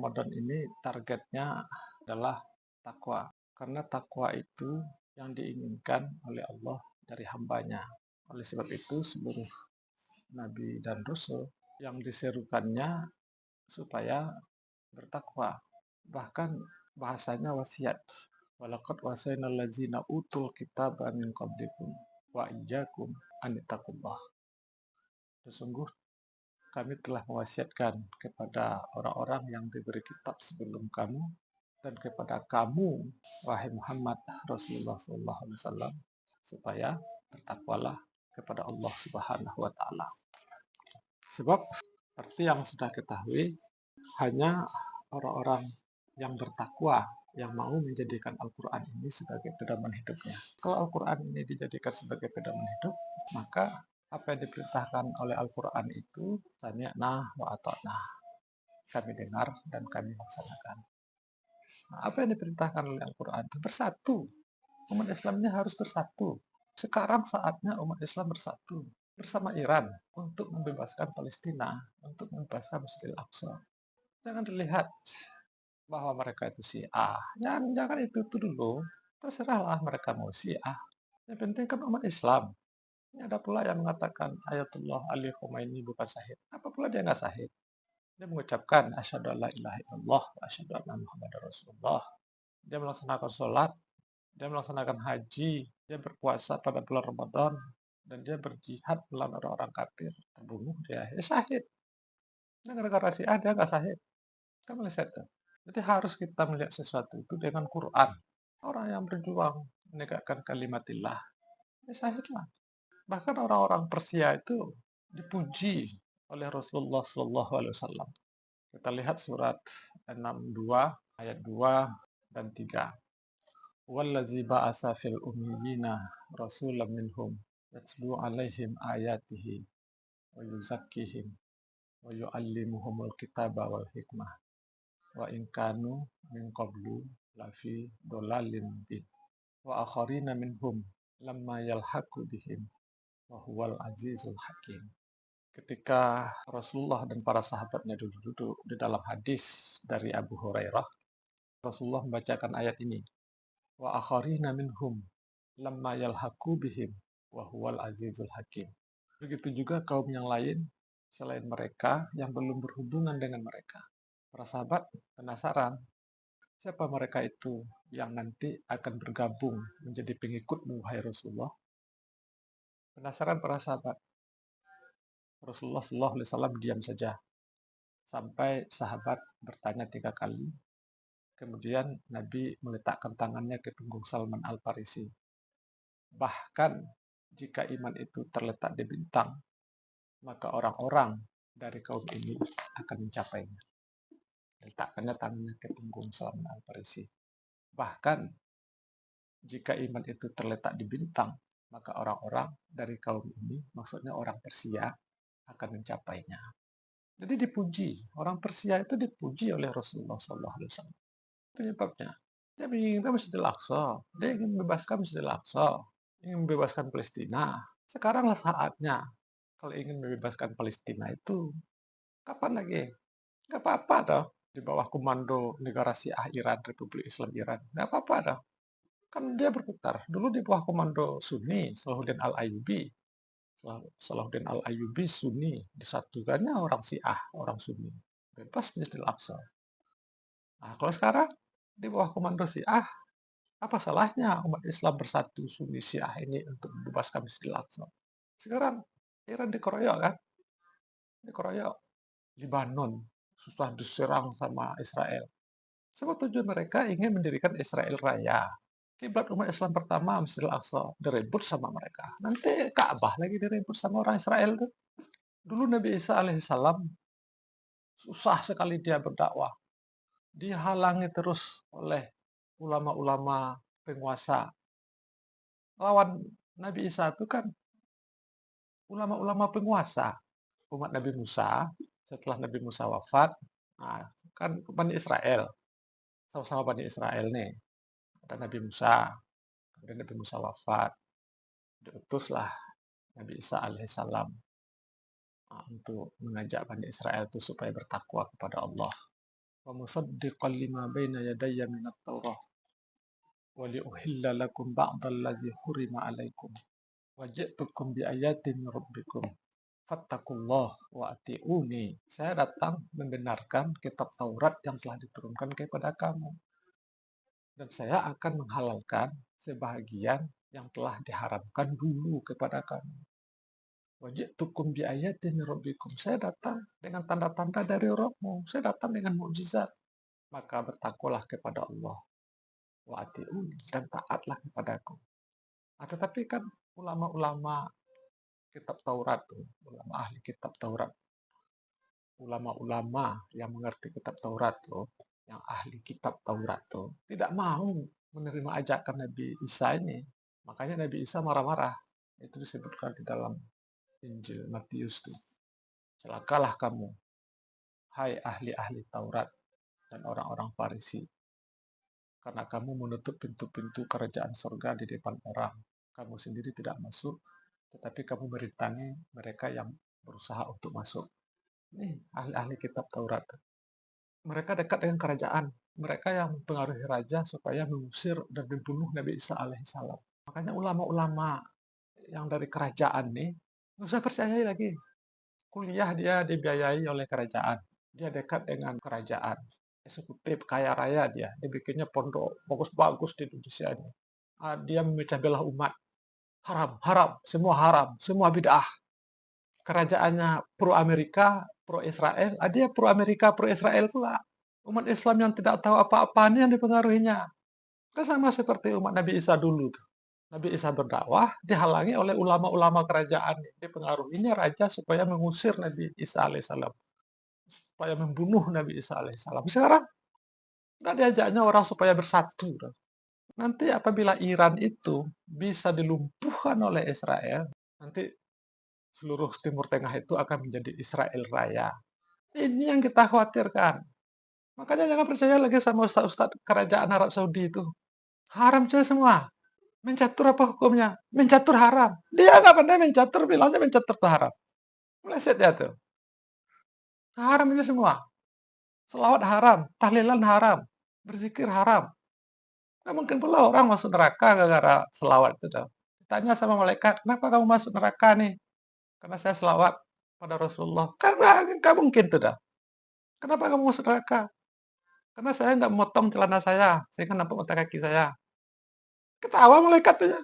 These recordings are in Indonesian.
Ramadan ini targetnya adalah takwa. Karena takwa itu yang diinginkan oleh Allah dari hambanya. Oleh sebab itu seluruh nabi dan rasul yang diserukannya supaya bertakwa. Bahkan bahasanya wasiat. Walaqad wasainal ladzina utul kitaba min qablikum wa iyyakum an ittaqullah. Sesungguh kami telah mewasiatkan kepada orang-orang yang diberi kitab sebelum kamu dan kepada kamu, wahai Muhammad Rasulullah SAW, supaya bertakwalah kepada Allah Subhanahu wa Ta'ala. Sebab, seperti yang sudah ketahui, hanya orang-orang yang bertakwa yang mau menjadikan Al-Quran ini sebagai pedoman hidupnya. Kalau Al-Quran ini dijadikan sebagai pedoman hidup, maka apa yang diperintahkan oleh Al-Quran itu sami'na wa ata'na. Kami dengar dan kami laksanakan. Nah, apa yang diperintahkan oleh Al-Quran itu bersatu. Umat Islamnya harus bersatu. Sekarang saatnya umat Islam bersatu bersama Iran untuk membebaskan Palestina, untuk membebaskan Masjidil Aqsa. Jangan dilihat bahwa mereka itu Syiah. Jangan itu dulu. Terserahlah mereka mau Syiah. Yang penting kan umat Islam. Ini ada pula yang mengatakan Ayatullah Ali Khomeini bukan syahid. Apa pula dia nggak syahid? Dia mengucapkan asyhadu alla ilaha illallah wa asyhadu anna muhammadar rasulullah. Dia melaksanakan sholat, dia melaksanakan haji, dia berpuasa pada bulan Ramadan, dan dia berjihad melawan orang-orang kafir. Terbunuh dia syahid. Nah, gara-gara Syiah dia nggak syahid. Kan meleset tuh. Jadi harus kita melihat sesuatu itu dengan Quran. Orang yang berjuang menegakkan kalimatillah, ya syahidlah. Bahkan orang-orang Persia itu dipuji oleh Rasulullah SAW. Kita lihat surat 62 ayat 2 dan 3. Wallazi ba'asa fil ummiyina rasulam minhum yatlu alaihim ayatihi wa yuzakkihim wa yu'allimuhumul kitaba wal hikmah wa in kanu min qablu lafi dolalin mubin wa akharina minhum lamma yalhaqu bihim wa huwal azizul hakim. Ketika Rasulullah dan para sahabatnya duduk-duduk di dalam hadis dari Abu Hurairah, Rasulullah membacakan ayat ini, wa akharina minhum lamma yalhaqu bihim wa huwal azizul hakim. Begitu juga kaum yang lain selain mereka yang belum berhubungan dengan mereka. Para sahabat penasaran, siapa mereka itu yang nanti akan bergabung menjadi pengikutmu, wahai Rasulullah? Penasaran para sahabat. Rasulullah SAW diam saja sampai sahabat bertanya 3 kali. Kemudian Nabi meletakkan tangannya ke punggung Salman Al-Farisi. Bahkan jika iman itu terletak di bintang, maka orang-orang dari kaum ini akan mencapainya. Letakkannya tangannya ke punggung Salman Al-Farisi. Bahkan jika iman itu terletak di bintang, maka orang-orang dari kaum ini, maksudnya orang Persia, akan mencapainya. Jadi dipuji. Orang Persia itu dipuji oleh Rasulullah SAW. Penyebabnya, dia menginginkan Masjidil Aqsa. Dia ingin membebaskan Masjidil Aqsa. Ingin membebaskan Palestina. Sekaranglah saatnya. Kalau ingin membebaskan Palestina itu, kapan lagi? Gak apa-apa dong. Di bawah komando negara Syiah Iran, Republik Islam Iran. Gak apa-apa dong. Kan dia berputar. Dulu di bawah komando Sunni, Salahuddin Al-Ayyubi. Salahuddin Al-Ayyubi Sunni. Disatukannya orang Syiah, orang Sunni. Bebas Masjidil Aqsa. Nah, kalau sekarang di bawah komando Syiah, apa salahnya umat Islam bersatu Sunni Syiah ini untuk membebaskan Masjidil Aqsa? Sekarang Iran dikeroyok kan? Dikeroyok. Libanon susah diserang sama Israel. Sebab tujuan mereka ingin mendirikan Israel Raya. Kiblat umat Islam pertama Masjidil Aqsa direbut sama mereka. Nanti Ka'bah lagi direbut sama orang Israel tuh. Dulu Nabi Isa alaihissalam susah sekali dia berdakwah. Dihalangi terus oleh ulama-ulama penguasa. Lawan Nabi Isa itu kan ulama-ulama penguasa. Umat Nabi Musa, setelah Nabi Musa wafat, nah, kan Bani Israel. Sama-sama Bani Israel nih. Ada Nabi Musa, kemudian Nabi Musa wafat. Diutuslah Nabi Isa alaihissalam untuk mengajak Bani Israel itu supaya bertakwa kepada Allah. wa musaddiqan lima baina yadayya minat Taurah wa liuhilla lakum ba'dallazi hurima 'alaikum wa ji'tukum bi ayatin min rabbikum fattaqullah wa ati'uni. Saya datang membenarkan kitab Taurat yang telah diturunkan kepada kamu, dan saya akan menghalalkan sebahagian yang telah diharamkan dulu kepada kamu. Wajitukum bi ayatin min rabbikum. Saya datang dengan tanda-tanda dari Rabbmu. Saya datang dengan mukjizat. Maka bertakwalah kepada Allah. Wa ati'uni, dan taatlah kepadaku. Tetapi kan ulama-ulama kitab Taurat, ulama ahli kitab Taurat, ulama-ulama yang mengerti kitab Taurat, yang ahli kitab Taurat, tidak mau menerima ajakan Nabi Isa ini. Makanya Nabi Isa marah-marah. Itu disebutkan di dalam Injil Matius tuh. Celakalah kamu, hai ahli-ahli Taurat dan orang-orang Farisi, karena kamu menutup pintu-pintu kerajaan surga di depan orang. Kamu sendiri tidak masuk, tetapi kamu merintangi mereka yang berusaha untuk masuk. Ini ahli-ahli kitab Taurat. Mereka dekat dengan kerajaan. Mereka yang mempengaruhi raja supaya mengusir dan membunuh Nabi Isa alaihissalam. Makanya ulama-ulama yang dari kerajaan nih, nggak usah percayai lagi. Kuliah dia dibiayai oleh kerajaan. Dia dekat dengan kerajaan. Eksekutif, kaya raya dia. Dia bikinnya pondok bagus-bagus di Indonesia ini. Dia memecah belah umat. Haram, haram, semua bid'ah. Kerajaannya pro Amerika, pro Israel. Dia pro Amerika, pro Israel pula. Umat Islam yang tidak tahu apa-apa ini yang dipengaruhinya. Kan sama seperti umat Nabi Isa dulu tuh. Nabi Isa berdakwah dihalangi oleh ulama-ulama kerajaan. Dipengaruhinya raja supaya mengusir Nabi Isa alaihissalam, supaya membunuh Nabi Isa alaihissalam. Sekarang nggak diajaknya orang supaya bersatu. Nanti apabila Iran itu bisa dilumpuhkan oleh Israel, nanti seluruh Timur Tengah itu akan menjadi Israel Raya. Ini yang kita khawatirkan. Makanya jangan percaya lagi sama ustaz-ustaz kerajaan Arab Saudi itu. Haram saja semua. Mencatur apa hukumnya? Mencatur haram. Dia nggak pandai mencatur, bilangnya mencatur itu haram. Meleset dia tuh. Haram ini semua. Selawat haram, tahlilan haram, berzikir haram. Nggak mungkin pula orang masuk neraka gara-gara selawat itu. Tanya sama malaikat, kenapa kamu masuk neraka nih? Karena saya selawat pada Rasulullah. Karena nggak mungkin tuh dah. Kenapa kamu masuk neraka? Karena saya nggak memotong celana saya, sehingga nampak mata kaki saya. Ketawa malaikatnya.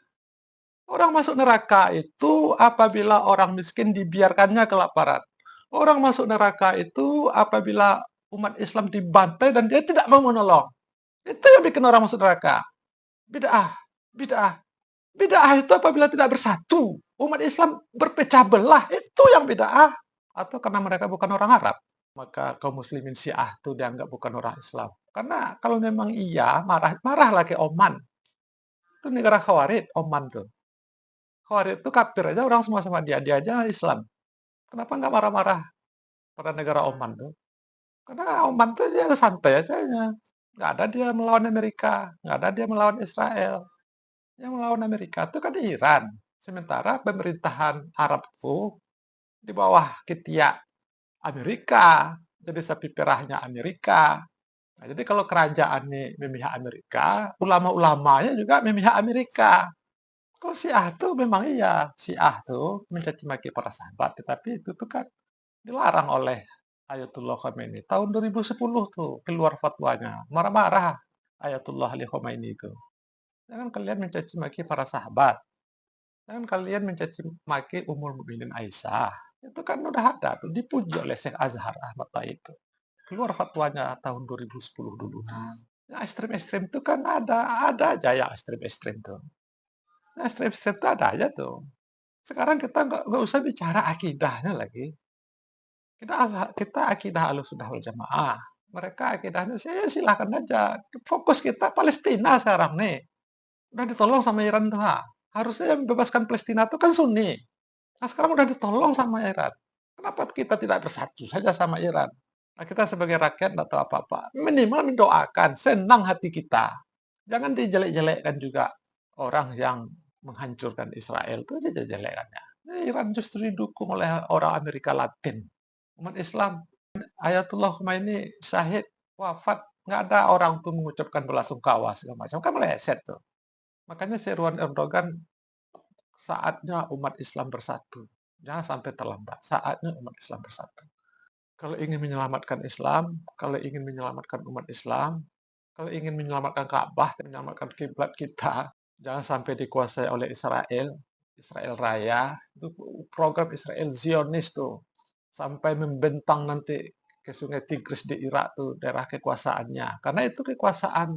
Orang masuk neraka itu apabila orang miskin dibiarkannya kelaparan. Orang masuk neraka itu apabila umat Islam dibantai dan dia tidak mau menolong. Itu yang bikin orang masuk neraka. Bid'ah, bid'ah. Bid'ah itu apabila tidak bersatu. Umat Islam berpecah belah. Itu yang bid'ah. Atau karena mereka bukan orang Arab. Maka kaum muslimin Syiah itu dianggap bukan orang Islam. Karena kalau memang iya, marah lagi Oman. Itu negara Khawarij, Oman tuh. Khawarij itu kafir aja orang semua sama dia. Dia aja Islam. Kenapa nggak marah-marah pada negara Oman tuh? Karena Oman tuh dia santai aja. Nggak ada dia melawan Amerika. Nggak ada dia melawan Israel. Yang melawan Amerika itu kan Iran. Sementara pemerintahan Arab itu di bawah ketiak Amerika. Jadi sapi perahnya Amerika. Nah, jadi kalau kerajaan ini memihak Amerika, ulama-ulamanya juga memihak Amerika. Kalau Syiah tuh memang iya, Syiah tuh mencaci maki para sahabat, tetapi itu tuh kan dilarang oleh Ayatullah Khomeini. Tahun 2010 tuh keluar fatwanya, marah-marah Ayatullah Ali Khomeini itu. Jangan kalian mencaci maki para sahabat. Jangan kalian mencaci maki Ummul Mukminin Aisyah. Itu kan udah ada tuh, dipuji oleh Syekh Azhar Ahmad Taib itu. Keluar fatwanya tahun 2010 dulu. Yang ekstrem-ekstrem itu kan ada aja yang ekstrem-ekstrem tuh. Nah, ekstrem-ekstrem itu ada aja tuh. Sekarang kita nggak usah bicara akidahnya lagi. Kita akidah Ahlussunnah wal Jamaah. Mereka akidahnya silahkan aja. Fokus kita Palestina sekarang nih. Udah ditolong sama Iran tuh. Harusnya yang membebaskan Palestina itu kan Sunni. Nah sekarang udah ditolong sama Iran. Kenapa kita tidak bersatu saja sama Iran? Nah, kita sebagai rakyat nggak tahu apa-apa. Minimal mendoakan, senang hati kita. Jangan dijelek-jelekkan juga orang yang menghancurkan Israel itu dijelek-jelekannya. Iran justru didukung oleh orang Amerika Latin. Umat Islam, Ayatullah Khomeini syahid wafat, nggak ada orang tuh mengucapkan belasungkawa segala macam, kan meleset tuh. Makanya seruan Erdogan, saatnya umat Islam bersatu. Jangan sampai terlambat, saatnya umat Islam bersatu. Kalau ingin menyelamatkan Islam, kalau ingin menyelamatkan umat Islam, kalau ingin menyelamatkan Ka'bah, menyelamatkan kiblat kita, jangan sampai dikuasai oleh Israel, Israel Raya, itu program Israel Zionis tuh, sampai membentang nanti ke Sungai Tigris di Irak tuh, daerah kekuasaannya. Karena itu kekuasaan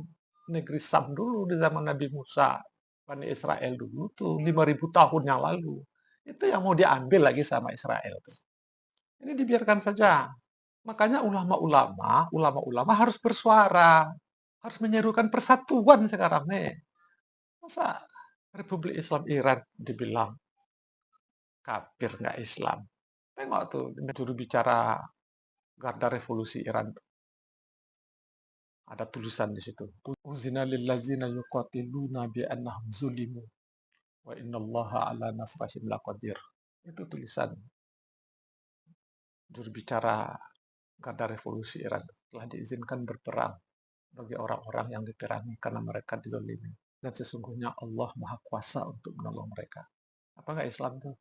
negeri Sam dulu di zaman Nabi Musa, Bani Israel dulu tuh, 5.000 tahun yang lalu. Itu yang mau diambil lagi sama Israel tuh. Ini dibiarkan saja. Makanya ulama-ulama harus bersuara, harus menyerukan persatuan sekarang nih. Masa Republik Islam Iran dibilang kafir nggak Islam? Tengok tuh juru bicara Garda Revolusi Iran tuh. Ada tulisan di situ. Uzina lillazina yuqatiluna bi annahum zulimu wa innallaha ala nasrihim laqadir. Itu tulisan juru bicara Garda Revolusi Iran. Telah diizinkan berperang bagi orang-orang yang diperangi karena mereka dizalimi. Dan sesungguhnya Allah Maha Kuasa untuk menolong mereka. Apa nggak Islam tuh?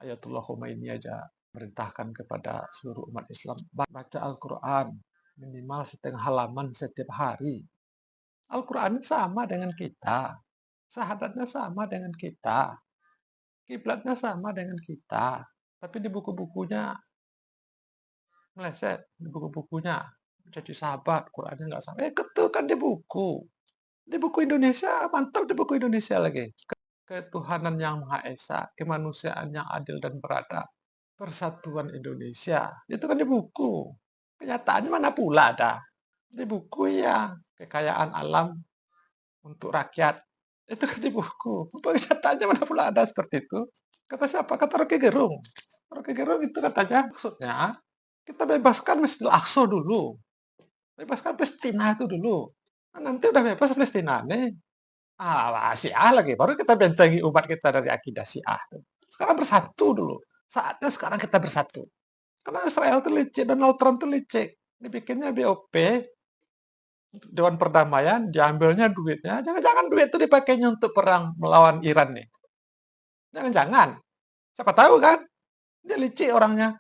Ayatullah Khomeini aja merintahkan kepada seluruh umat Islam, baca Al-Quran minimal setengah halaman setiap hari. Al-Quran sama dengan kita, syahadatnya sama dengan kita, kiblatnya sama dengan kita, tapi di buku-bukunya meleset, di buku-bukunya jadi sahabat, Qurannya nggak sama. Ketul kan di buku. Di buku Indonesia, mantap di buku Indonesia lagi. Ketuhanan yang Maha Esa, kemanusiaan yang adil dan beradab, persatuan Indonesia. Itu kan di buku. Kenyataannya mana pula ada. Di buku ya, kekayaan alam untuk rakyat. Itu kan di buku. Kenyataannya mana pula ada seperti itu. Kata siapa? Kata Rocky Gerung. Rocky Gerung itu katanya, maksudnya, kita bebaskan Masjidil Aqsa dulu. Bebaskan Palestina itu dulu. Nah, nanti udah bebas Palestina nih. Syiah lagi. Baru kita bentengi umat kita dari akidah Syiah. Sekarang bersatu dulu. Saatnya sekarang kita bersatu. Karena Israel itu licik, Donald Trump itu licik. Dibikinnya BOP, Dewan Perdamaian, diambilnya duitnya. Jangan-jangan duit itu dipakainya untuk perang melawan Iran nih. Jangan-jangan. Siapa tahu kan? Dia licik orangnya.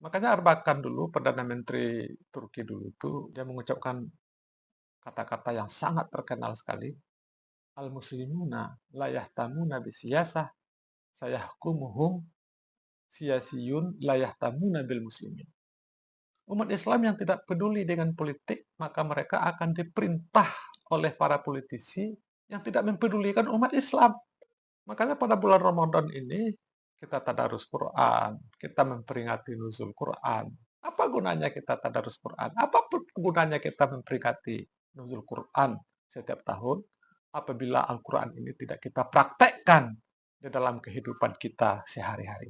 Makanya Erbakan dulu, Perdana Menteri Turki dulu itu, dia mengucapkan kata-kata yang sangat terkenal sekali. Al-muslimuna la yahtamuna bisiyasah sayahkumuhum siyasiyun la yahtamuna bil muslimin. Umat Islam yang tidak peduli dengan politik, maka mereka akan diperintah oleh para politisi yang tidak mempedulikan umat Islam. Makanya pada bulan Ramadan ini kita tadarus Quran, kita memperingati nuzul Quran. Apa gunanya kita tadarus Quran? Apa gunanya kita memperingati nuzul Quran setiap tahun apabila Al-Quran ini tidak kita praktekkan di dalam kehidupan kita sehari-hari?